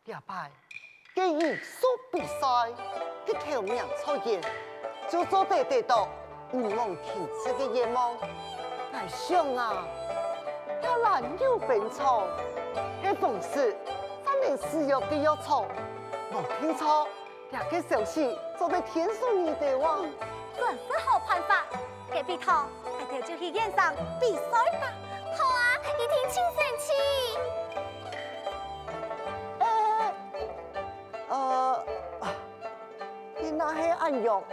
两摆，给艺术比赛，给头名出现，就做得到唔忘停止的愿望。俺想啊，要难有本草，那逢事反正是要给要草，冇听错，两个小事做得天顺你的哇。真是好办法，隔壁头，俺哋就去演上比赛吧。好啊，一定请神气。你那是按样，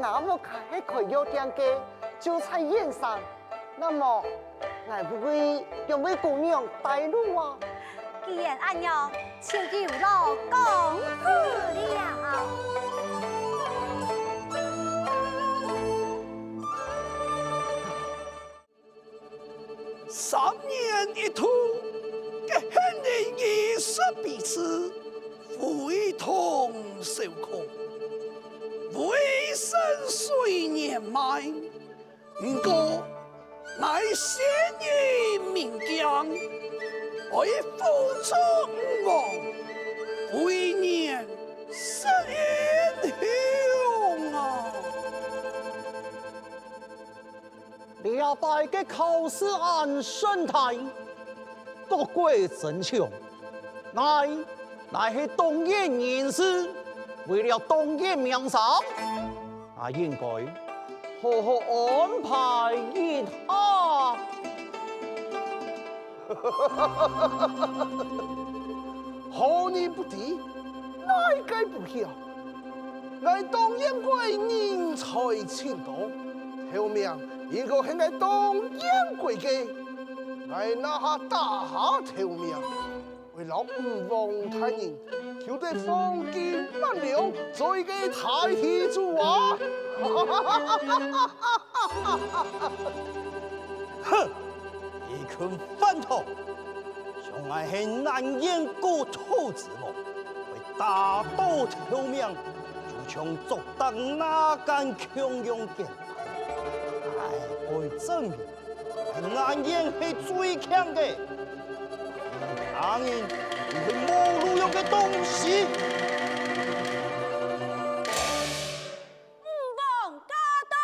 俺们看还可以有点嘅就在演上，那么俺不会用位姑娘带路啊？既然按样，就有劳公子了。3年一度嘅肯定艺术比试，非同小可。为生岁年迈，不过乃先于名将，为付出5王，为年是英雄啊！两百个考试按生态，各归正常。乃是东燕人士，为了东燕名声，应该好好安排一下。好你不敌，乃该不晓。乃东燕国人才钱多，后面应该向乃东燕国嘅，乃拿下大下头面，为了5王大人，求得风景万流，做一个太地主啊！哼，一群饭桶，上来是难言过兔子咯，为大刀头面，就像作当哪敢强勇健。爱证明，难言是最强的，当然是没路用的东西。王驾到！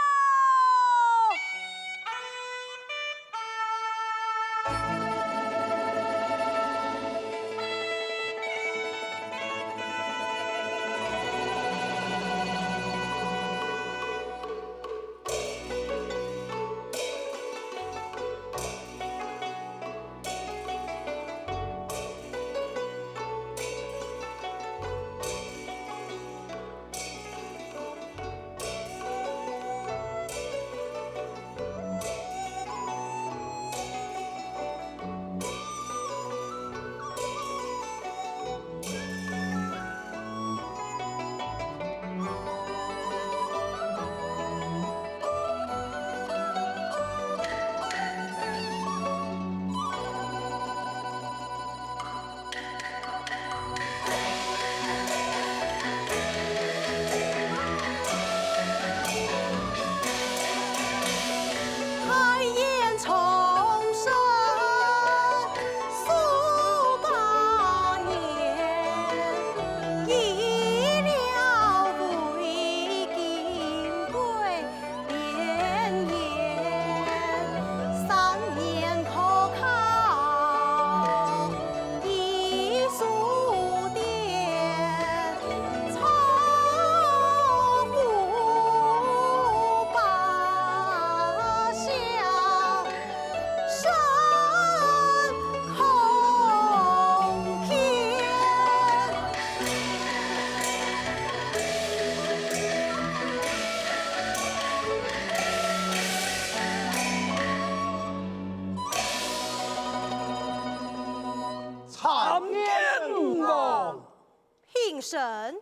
评审。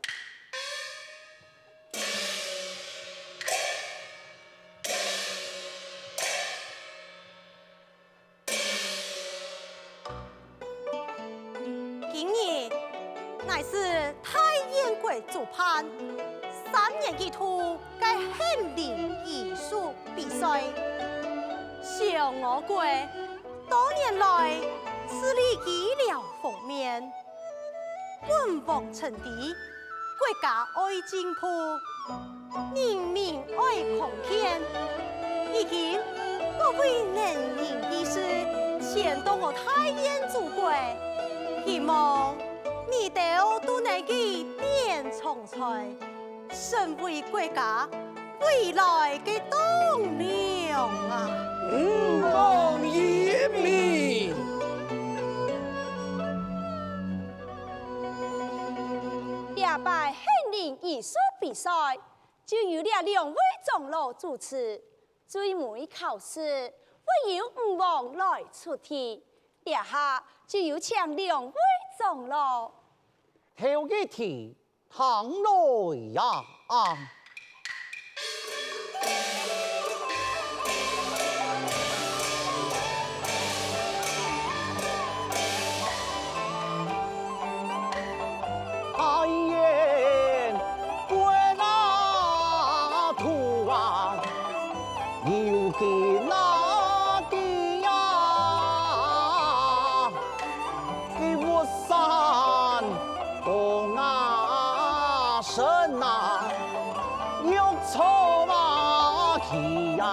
今日乃是太燕国主判3年一度该翰林艺术比赛，小我国多年来致力医疗方面，本王称帝，国家爱进步，人民爱康健。已经各位能人义士牵动我太燕祖国，希望你哋都能够点重才，成为国家未来嘅栋梁啊！望一命。下摆县令艺术比赛，就由了两位长老主持。最每考试会由吴王来出题，下就由请两位长老。头一题，唐来呀！太燕归那土啊，又给那地呀，给我山东啊神啊，又错嘛去呀。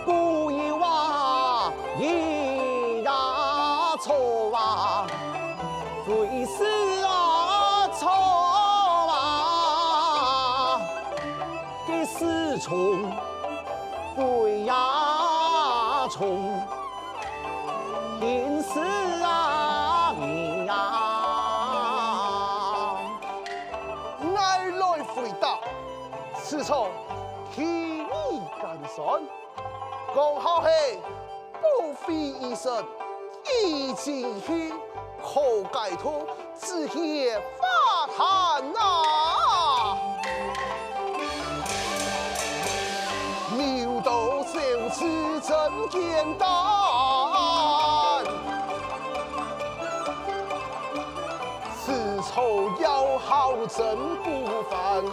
故意话一呀错啊，最是啊错啊，给四重对呀重，天是啊你呀。爱来回答，此处天意干算，讲好是不费一生，一进去可解脱，只嫌发汗啊！牛刀小吃真简单，此处有好真不凡，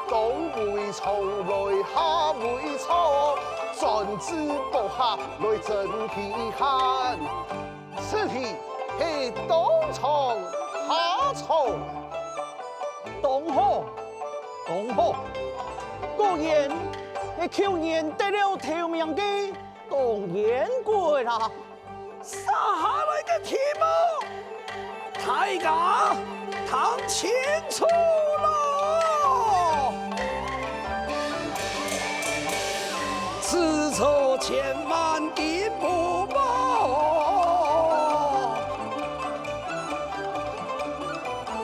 东会错来下会错，专知部下来真稀罕。此题是东床下床，东好，东好，果然是去年得了头名的东燕国啦。杀下来的题目，大家看清楚喽！此处千万记不忘，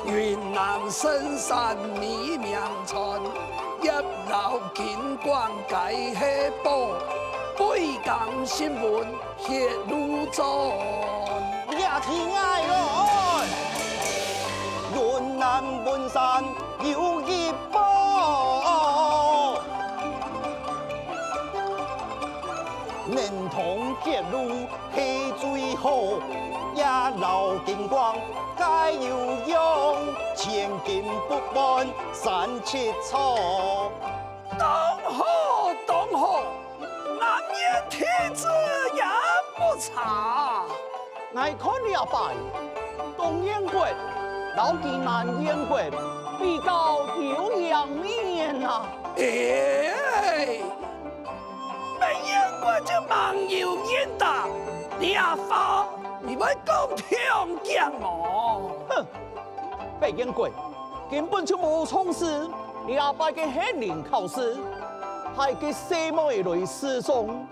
云南深山密명川，一路景观皆稀宝。北港新闻铁路站，也亲爱了，云南文山有一宝，能通铁路是最好，也老景观该有用，千金不换三七草。当好当好，南燕体质也不差。爱看了摆，东燕国老吉南燕国比较有样面啊。哎，北燕国就蛮有面的，你阿发，你咪讲听讲哦。哼，北燕国根本就无从事下摆嘅县令考试，还给什么类师中，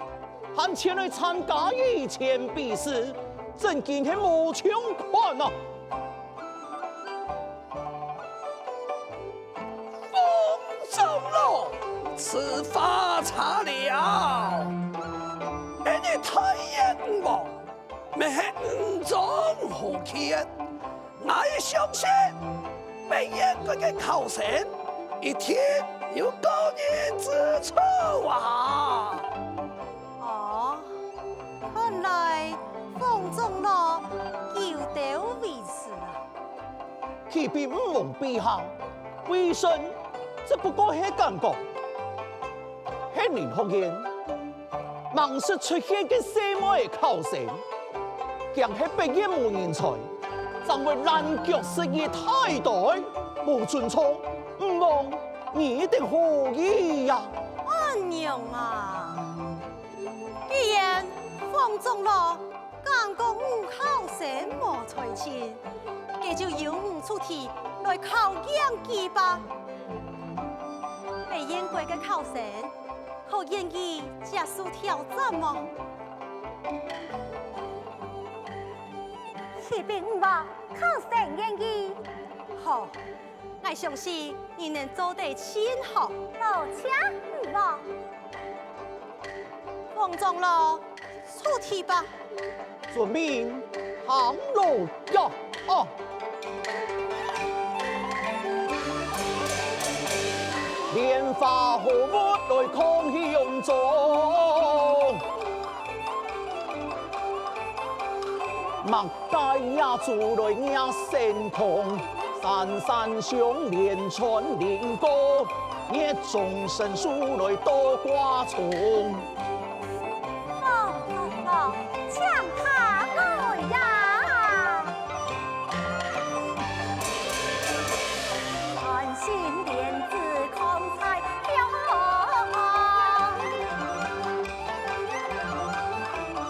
还前来参加以前比试，真见係无穷款啊！风中路，此法查了，你太燕王，咪系五种好看，我也相信北燕国嘅考生一天有高人之处啊！哦，看来风中路有得为此啊！其你比唔蒙陛下，为甚只不过係感覺？係年學院，忙是出現嘅世外考生，càng係畢業無人才，成為爛腳失業態度，無盡錯，唔望你一定可以呀！安娘啊，既然放縱了，講講考生無才錢，佢就由我出題來考驗佢吧。被驗過嘅考生，可願意接受挑戰嗎？士兵唔話考生願意，好，我相信你能做得真好。老車唔話。放縱了，出題吧。準備行路呀！啊！蓮花何物來抗雄壯？莫大呀祖來壓星空，山山相連穿靈歌，熱眾神書來多掛蟲。搶他來呀！穿心蓮子抗彩票，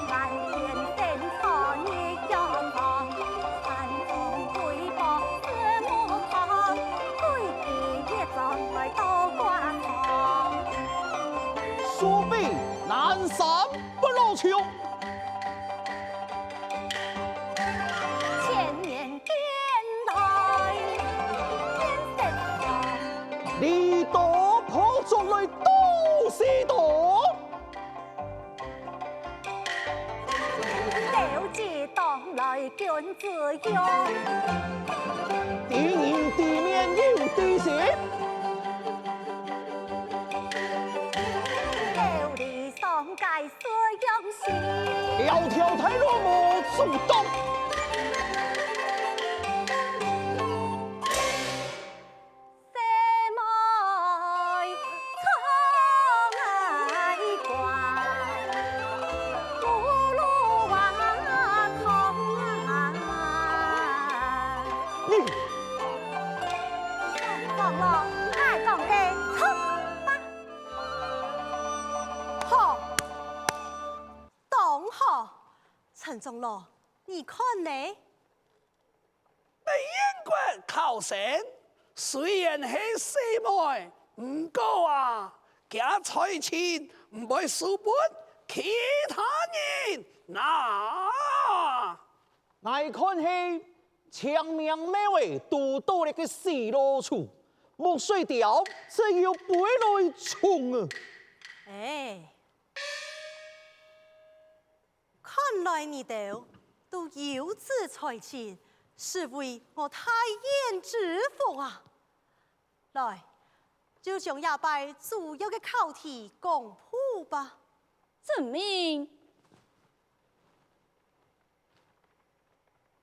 滿天星火你陽光，山峰瑰寶四目旁，歸地熱狀來多掛蟲。蘇比南山不老橋。你多破竹來都是多，小子當來君子用，地人地面有地勢，料理上界是用心，條條太落無主動。陈长老，你看呢？被驗過考生雖然係世外，唔過啊，假才錢唔會輸本其他人嗱。我看係長命美味獨到的個細路處，木水調只有背來衝啊！哎。看來你哋都有志才情，是為我太監之福啊！來，就將亞拜主要嘅考題公布吧。證明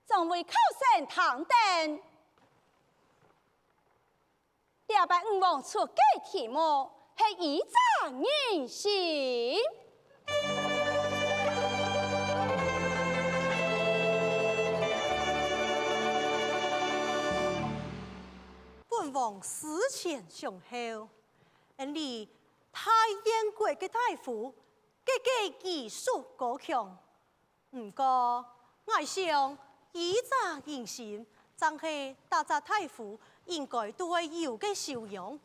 將為考生堂等，亞拜五王出嘅題目係以詐人心。本王思前想後，你太燕國嘅大夫，嘅技術高強，唔過我想以詐人心，真係大家大夫應該都會有嘅修養。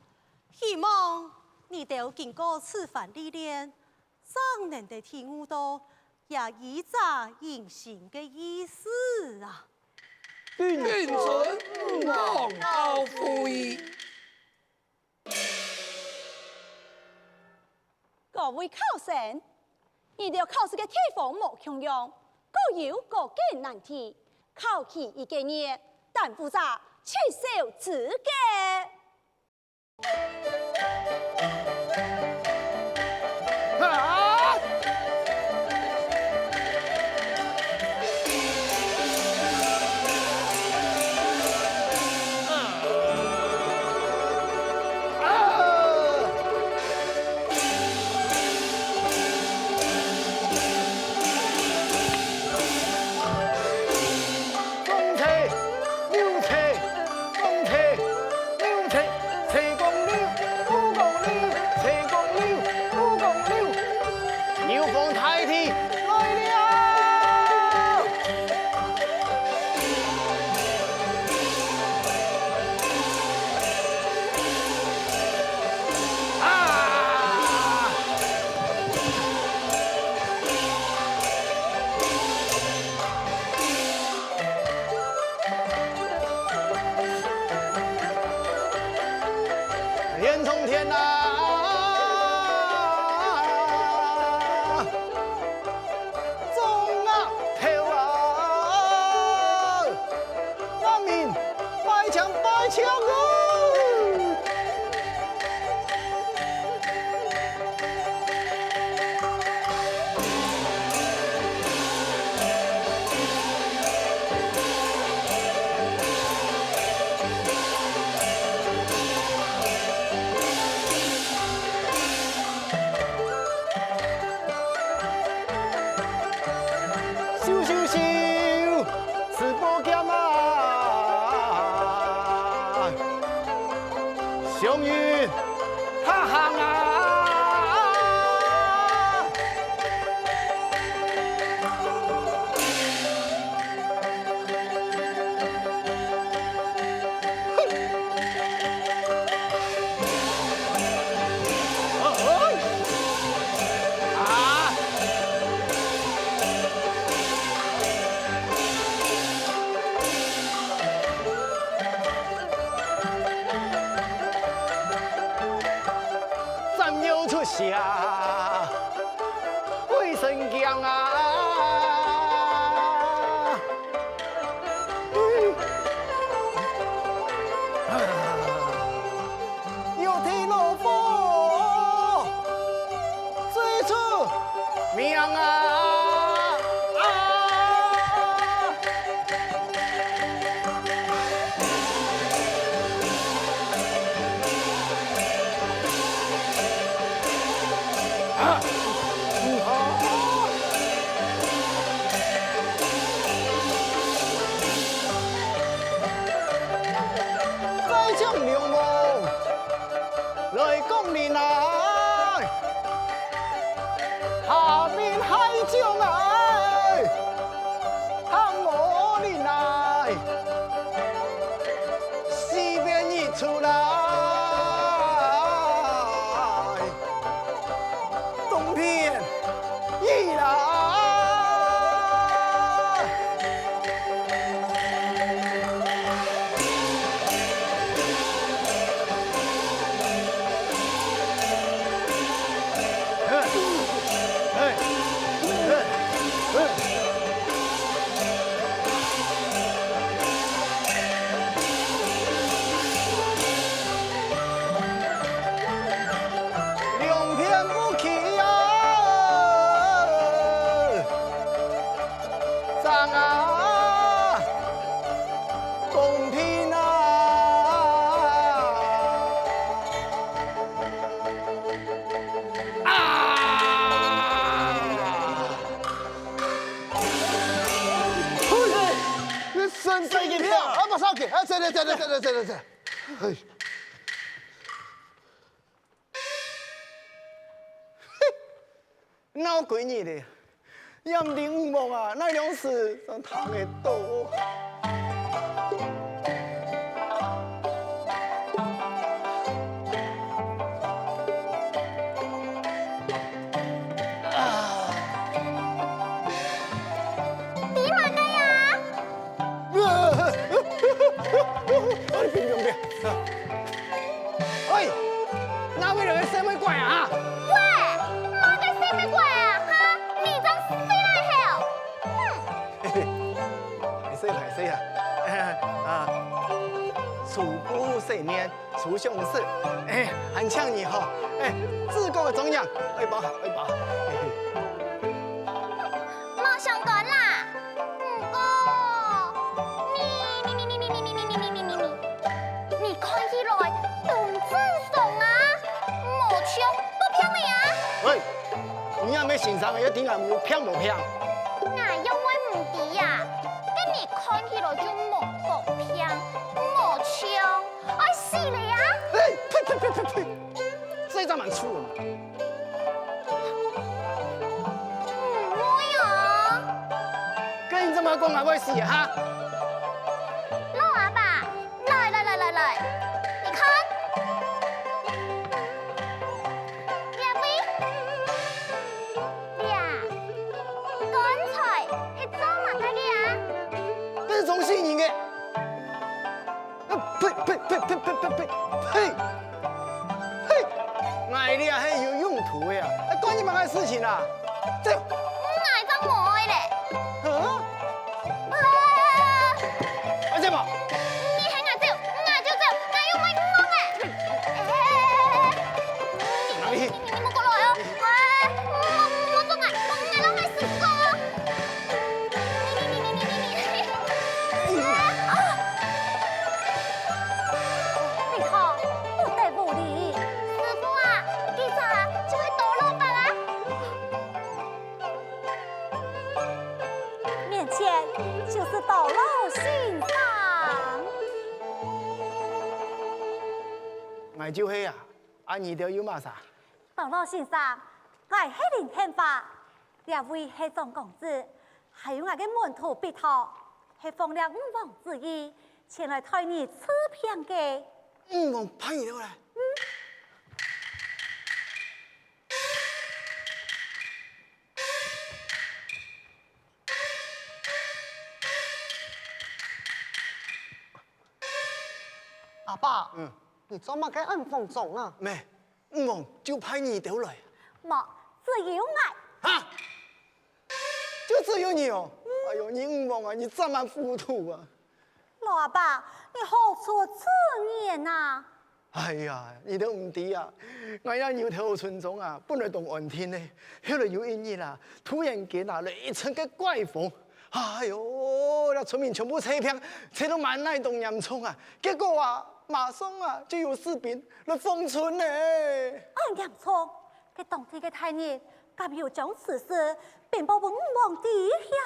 希望你哋經過此番歷練，真能地體悟到也以詐人心嘅意思啊！君臣望高夫矣。各位考生，遇到考試嘅地方冇同樣，各有各嘅難題，考期一個月，但負責取消資格。连冲天呐！中啊跳啊！万民摆枪摆枪哦！咻咻咻，吃宝剑啊！祥云，哈哈啊！战友出下，鬼神强啊！有天老夫追出命啊！再将良梦来讲你来，下面海将来，看我你来，西边一出来，东边一来。两片不起呀，战啊，公平啊！生一票，啊不上去，啊这，嘿，闹鬼你的，要唔定五毛啊，那两事让他给斗。你嘛个呀？哎，别！哎，那为了什么怪啊？喂，嘛个什么鬼啊？哈，你真死来了！还是啊，楚国4年，楚相士，哎，很呛你哈，哎，自贡的中央，会包好。冇上过啦，不过你看起来动智爽啊，冇枪不骗你啊？喂，你要没欣赏的，一定系冇骗冇骗。那因为唔知呀，跟你看起来就冇不骗，冇枪，爱死你啊！哎，呸！这张蛮粗的嘛。唔会啊！跟你这么讲还会死哈？老阿爸，来，你看，两位，呀，刚才一做嘛个呀？这是中性人嘅。呸！你啊，还有用途的啊，关你妈的事情啊！走。哪张毛的嘞？啊？阿姐嘛，你喊我走，我就走，我又没讲哎。哪里？你莫过来哦！莫做啊！我让我死过。你好，不得不理。师傅啊，其实啊，就会多老板啊。面前就是道路欣赏。俺就黑啊，俺二条有嘛啥？道路欣赏，我系黑林天发，两位系总公子，还有我嘅门徒必涛，系奉了五王之意，前来替你赐片嘅。我派你过来。阿爸，你做乜嘅暗风中啊？妹，我就派你头来。莫，只有我。啊！就只有你哦！哎呦，你五王啊，你这么糊涂啊！老阿爸，你何出此言呐？哎呀，你都唔知啊！我呀牛头村中啊，本来当安天呢，后来有一日啦，突然间啊来一阵嘅怪风，哎呦，那村民全部扯平，扯到满那栋烟囱啊！结果啊，马上啊就有士兵来封村呢。俺严错，佢当天嘅太爷，敢有将此事禀报本王知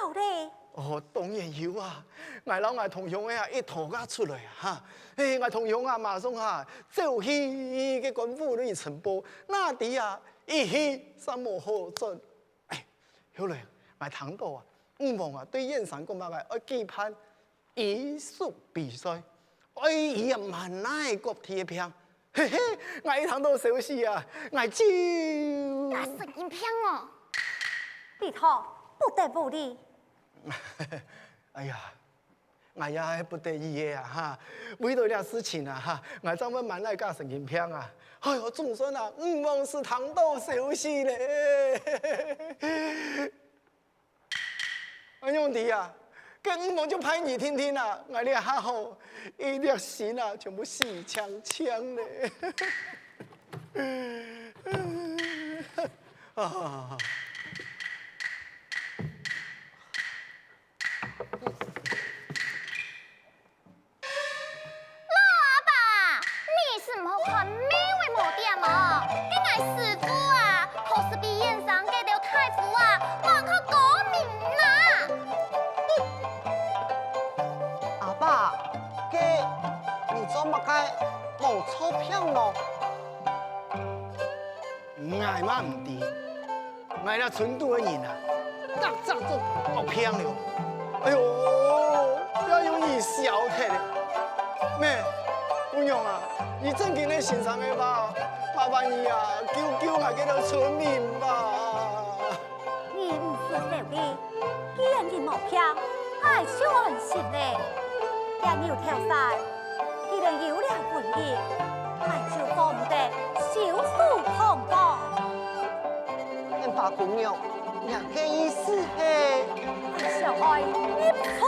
晓咧。哦，當然有啊！我老我同鄉啊，一拖家出來啊，哈！誒，我同鄉啊，馬上啊，走去個官府裏呈報，那啲啊，一去三無好準。哎，後來我聽到啊，五王啊對燕山講乜嘅，我舉辦藝術比賽，我以人萬乃國鐵片，嘿嘿，我一聽到消息啊，我就那神經片哦！必涛，不得不理。哎呀，我也不得已的啊哈！為了這事情啊哈，我專門買那架神經片啊！哎呦，總算啊，唔忘是聽到消息咧！我兄弟啊，跟唔忘就派你聽聽啊！我哋下後一粒心啊，全部死槍槍咧！啊！唔好看咩为冇点哦，跟俺师傅啊，可是比燕上给了太傅啊，往后高明呐！阿爸，你做乜嘅冇钞票咯？我嘛唔知，我那村度嘅人啊，得早就學偏了。哎呦，不要用你笑睇咧，咩？姑娘啊，你正經的欣賞的吧？麻煩你啊，救我這個村民吧！你唔是小弟，既然你冇票，還相信咧。也牛頭山，既然有了本意，還就放唔得小數旁講。天發姑娘，你嘅意思係？小愛，你錯。